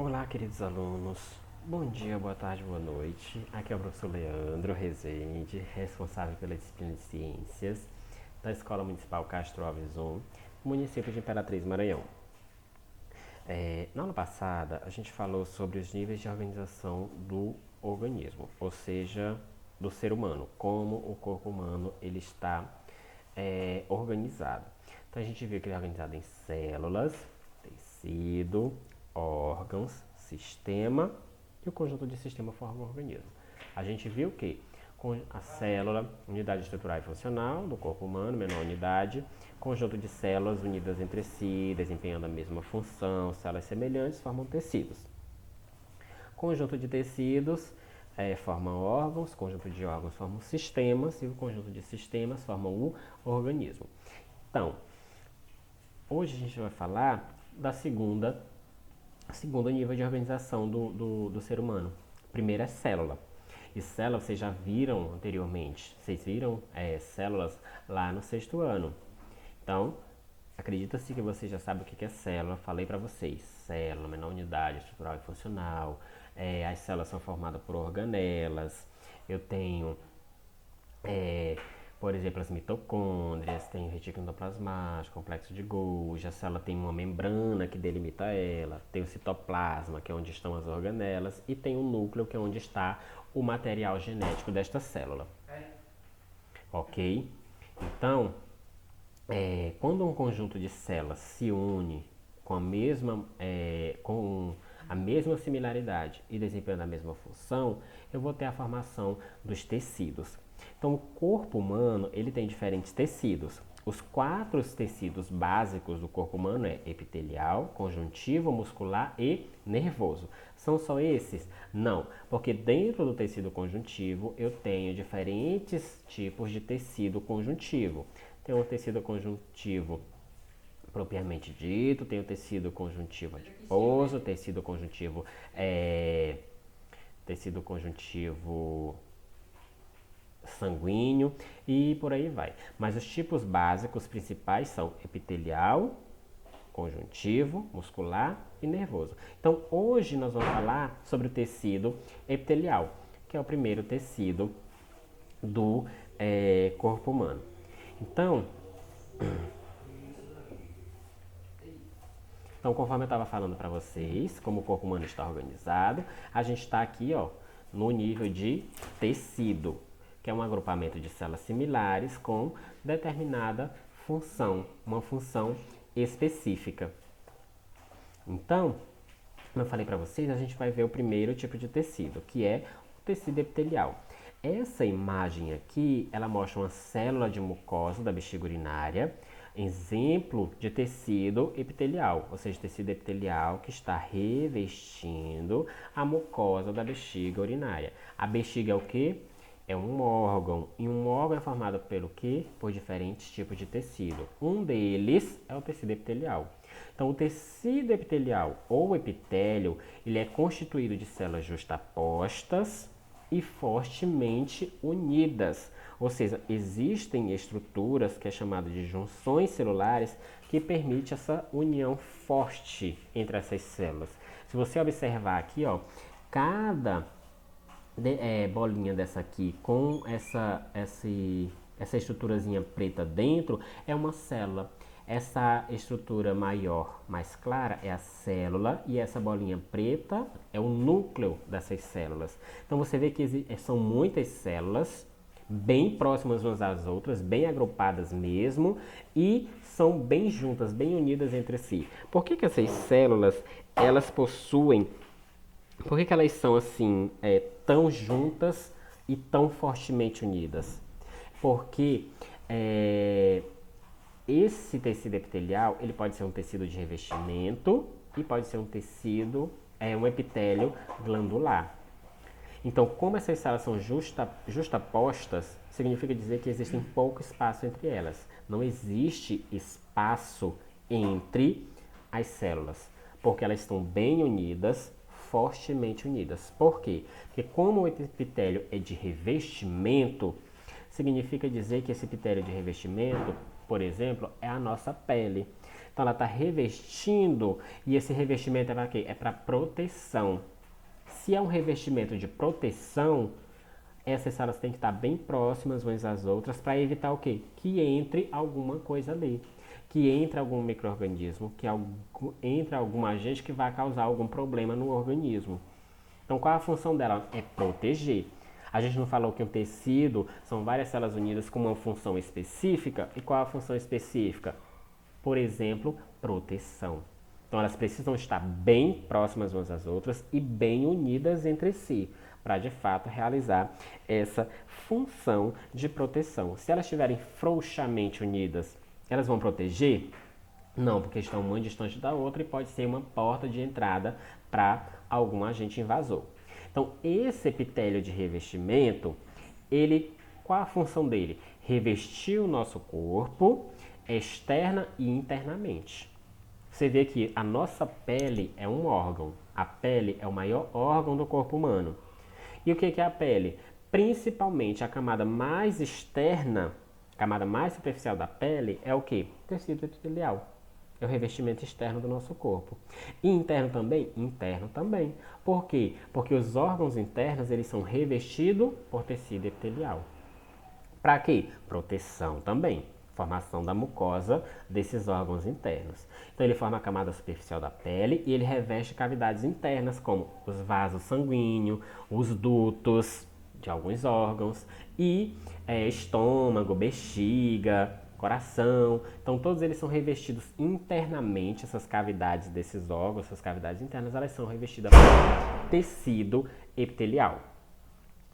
Olá, queridos alunos. Bom dia, boa tarde, boa noite. Aqui é o professor Leandro Rezende, responsável pela disciplina de Ciências da Escola Municipal Castro Alves I, município de Imperatriz, Maranhão. Na aula passada, a gente falou sobre os níveis de organização do organismo, ou seja, do ser humano, como o corpo humano ele está organizado. Então, a gente viu que ele é organizado em células, tecido, órgãos, sistema e o conjunto de sistema forma o organismo. A gente viu que com a célula, unidade estrutural e funcional do corpo humano, menor unidade, conjunto de células unidas entre si, desempenhando a mesma função, células semelhantes formam tecidos. Conjunto de tecidos formam órgãos, conjunto de órgãos formam sistemas e o conjunto de sistemas formam o organismo. Então, hoje a gente vai falar da segundo nível de organização do ser humano. Primeiro é célula. E célula vocês já viram anteriormente. Vocês viram células lá no sexto ano. Então, acredita-se que você já sabe o que é célula. Falei para vocês. Célula, menor unidade estrutural e funcional. As células são formadas por organelas. Eu tenho por exemplo, as mitocôndrias, tem o retículo endoplasmático, complexo de Golgi, a célula tem uma membrana que delimita ela, tem o citoplasma, que é onde estão as organelas, e tem o núcleo, que é onde está o material genético desta célula. Ok? Então, quando um conjunto de células se une com a mesma similaridade e desempenhando a mesma função, eu vou ter a formação dos tecidos. Então, o corpo humano ele tem diferentes tecidos. Os 4 tecidos básicos do corpo humano é epitelial, conjuntivo, muscular e nervoso. São só esses? Não, porque dentro do tecido conjuntivo eu tenho diferentes tipos de tecido conjuntivo. Tem um tecido conjuntivo propriamente dito, tem o tecido conjuntivo adiposo, tecido conjuntivo sanguíneo e por aí vai. Mas os tipos básicos principais são epitelial, conjuntivo, muscular e nervoso. Então, hoje nós vamos falar sobre o tecido epitelial, que é o primeiro tecido do corpo humano. Então, conforme eu estava falando para vocês, como o corpo humano está organizado, a gente está aqui no nível de tecido, que é um agrupamento de células similares com determinada função, uma função específica. Então, como eu falei para vocês, a gente vai ver o primeiro tipo de tecido, que é o tecido epitelial. Essa imagem aqui, ela mostra uma célula de mucosa da bexiga urinária, exemplo de tecido epitelial, ou seja, tecido epitelial que está revestindo a mucosa da bexiga urinária. A bexiga é o quê? É um órgão, e um órgão é formado pelo quê? Por diferentes tipos de tecido. Um deles é o tecido epitelial. Então, o tecido epitelial ou epitélio, ele é constituído de células justapostas e fortemente unidas. Ou seja, existem estruturas que é chamada de junções celulares que permite essa união forte entre essas células. Se você observar aqui, cada bolinha dessa aqui com essa estruturazinha preta dentro é uma célula. Essa estrutura maior, mais clara, é a célula e essa bolinha preta é o núcleo dessas células. Então você vê que são muitas células bem próximas umas às outras, bem agrupadas mesmo e são bem juntas, bem unidas entre si. Por que essas células, elas possuem... Por que elas são assim, tão juntas e tão fortemente unidas? Porque esse tecido epitelial, ele pode ser um tecido de revestimento e pode ser um tecido, um epitélio glandular. Então, como essas células são justapostas, significa dizer que existe pouco espaço entre elas. Não existe espaço entre as células, porque elas estão bem unidas, fortemente unidas. Por quê? Porque como o epitélio é de revestimento, significa dizer que esse epitélio de revestimento, por exemplo, é a nossa pele. Então ela está revestindo e esse revestimento é para quê? É para proteção. Se é um revestimento de proteção, essas células têm que estar bem próximas umas às outras para evitar o quê? Que entre alguma coisa ali. Que entre algum micro-organismo, que entre algum agente que vai causar algum problema no organismo. Então qual é a função dela? É proteger. A gente não falou que um tecido são várias células unidas com uma função específica. E qual é a função específica? Por exemplo, proteção. Então elas precisam estar bem próximas umas às outras e bem unidas entre si, para de fato realizar essa função de proteção. Se elas estiverem frouxamente unidas, elas vão proteger? Não, porque estão uma distante da outra e pode ser uma porta de entrada para algum agente invasor. Então, esse epitélio de revestimento, qual a função dele? Revestir o nosso corpo externa e internamente. Você vê que a nossa pele é um órgão. A pele é o maior órgão do corpo humano. E o que é a pele? Principalmente a camada mais externa, a camada mais superficial da pele é o que? Tecido epitelial. É o revestimento externo do nosso corpo. E interno também? Interno também. Por quê? Porque os órgãos internos eles são revestidos por tecido epitelial. Para quê? Proteção também. Formação da mucosa desses órgãos internos. Então ele forma a camada superficial da pele e ele reveste cavidades internas como os vasos sanguíneos, os dutos de alguns órgãos e estômago, bexiga, coração. Então todos eles são revestidos internamente, essas cavidades desses órgãos, essas cavidades internas, elas são revestidas por tecido epitelial.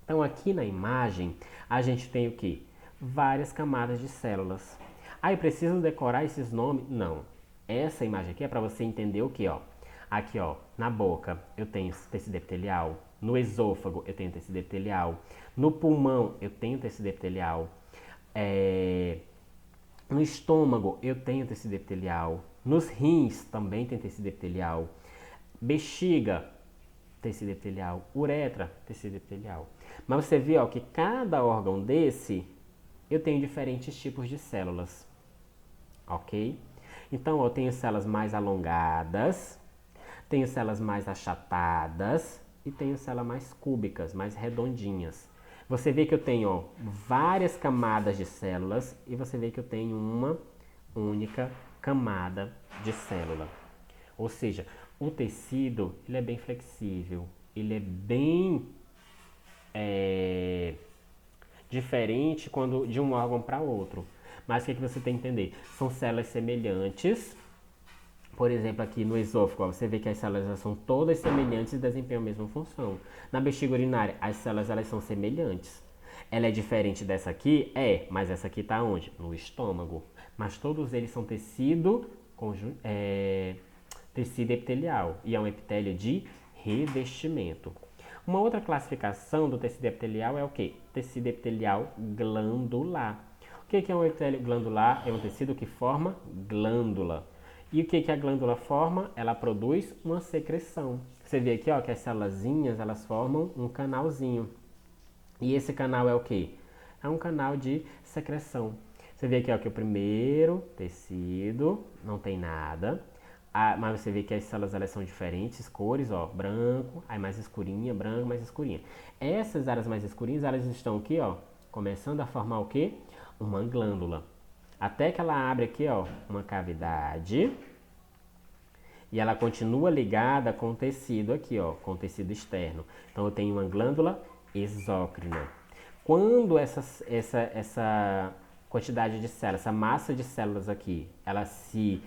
Então aqui na imagem a gente tem o que? Várias camadas de células. Aí preciso decorar esses nomes? Não. Essa imagem aqui é para você entender o que, ó. Aqui, ó, na boca eu tenho tecido epitelial, no esôfago eu tenho tecido epitelial, no pulmão eu tenho tecido epitelial, no estômago eu tenho tecido epitelial, nos rins também tem tecido epitelial, bexiga, tecido epitelial, uretra, tecido epitelial. Mas você vê, ó, que cada órgão desse eu tenho diferentes tipos de células, ok? Então, eu tenho células mais alongadas, tenho células mais achatadas e tenho células mais cúbicas, mais redondinhas. Você vê que eu tenho, ó, várias camadas de células e você vê que eu tenho uma única camada de célula. Ou seja, o tecido ele é bem flexível, ele é bem diferente de um órgão para outro. Mas o que você tem que entender? São células semelhantes. Por exemplo, aqui no esôfago, ó, você vê que as células são todas semelhantes e desempenham a mesma função. Na bexiga urinária, as células elas são semelhantes. Ela é diferente dessa aqui? É, mas essa aqui está onde? No estômago. Mas todos eles são tecido epitelial e é um epitélio de revestimento. Uma outra classificação do tecido epitelial é o quê? Tecido epitelial glandular. O que é um epitélio glandular? É um tecido que forma glândula. E o que a glândula forma? Ela produz uma secreção. Você vê aqui, ó, que as célulazinhas, elas formam um canalzinho. E esse canal é o quê? É um canal de secreção. Você vê aqui, ó, que o primeiro tecido não tem nada. Mas você vê que as células elas são diferentes, cores, ó, branco, aí mais escurinha, branco, mais escurinha. Essas áreas mais escurinhas, elas estão aqui, ó, começando a formar o quê? Uma glândula. Até que ela abre aqui, ó, uma cavidade e ela continua ligada com o tecido aqui, ó, com o tecido externo. Então eu tenho uma glândula exócrina. Quando essa quantidade de células, essa massa de células aqui, ela se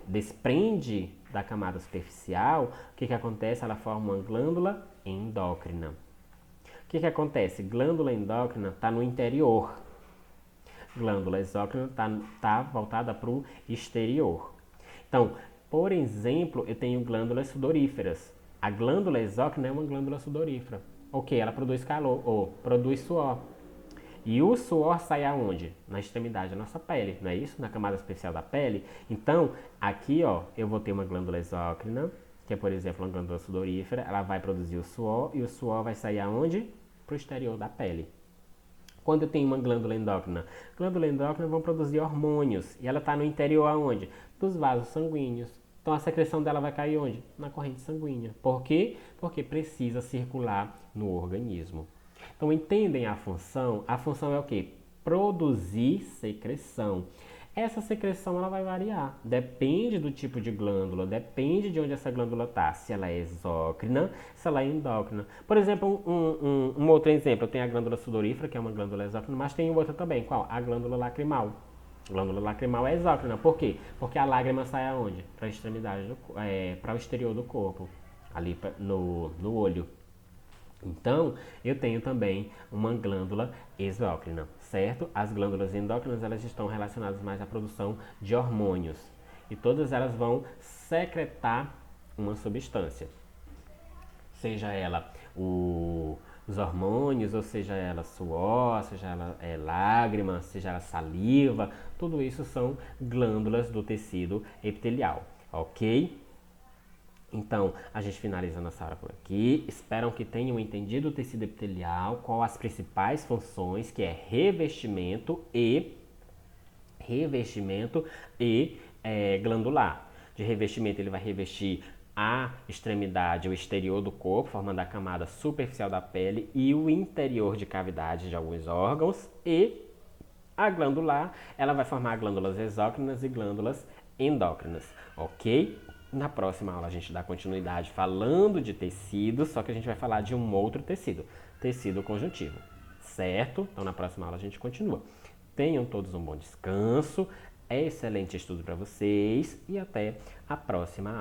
desprende da camada superficial, o que acontece? Ela forma uma glândula endócrina. O que acontece? Glândula endócrina está no interior. Glândula exócrina está voltada para o exterior. Então, por exemplo, eu tenho glândulas sudoríferas. A glândula exócrina é uma glândula sudorífera. Ok, ela produz calor, ou produz suor. E o suor sai aonde? Na extremidade da nossa pele, não é isso? Na camada superficial da pele. Então, aqui, ó, eu vou ter uma glândula exócrina, que é, por exemplo, uma glândula sudorífera. Ela vai produzir o suor e o suor vai sair aonde? Para o exterior da pele. Quando eu tenho uma glândula endócrina vão produzir hormônios. E ela está no interior aonde? dos vasos sanguíneos. Então a secreção dela vai cair onde? Na corrente sanguínea. Por quê? Porque precisa circular no organismo. Então entendem a função? A função é o quê? Produzir secreção. Essa secreção ela vai variar, depende do tipo de glândula, depende de onde essa glândula está, se ela é exócrina, se ela é endócrina. Por exemplo, um outro exemplo, eu tenho a glândula sudorífera, que é uma glândula exócrina, mas tem outra também, qual? A glândula lacrimal. A glândula lacrimal é exócrina, por quê? Porque a lágrima sai aonde? Para a extremidade, para o exterior do corpo, ali no olho. Então, eu tenho também uma glândula exócrina, certo? As glândulas endócrinas, elas estão relacionadas mais à produção de hormônios. E todas elas vão secretar uma substância. Seja ela os hormônios, ou seja ela suor, seja ela lágrima, seja ela saliva, tudo isso são glândulas do tecido epitelial, ok? Então, a gente finaliza nossa aula por aqui. Espero que tenham entendido o tecido epitelial, qual as principais funções, que é revestimento e glandular. De revestimento, ele vai revestir a extremidade, o exterior do corpo, formando a camada superficial da pele e o interior de cavidade de alguns órgãos. E a glandular, ela vai formar glândulas exócrinas e glândulas endócrinas, ok? Na próxima aula a gente dá continuidade falando de tecido, só que a gente vai falar de um outro tecido, tecido conjuntivo, certo? Então na próxima aula a gente continua. Tenham todos um bom descanso, excelente estudo para vocês e até a próxima aula.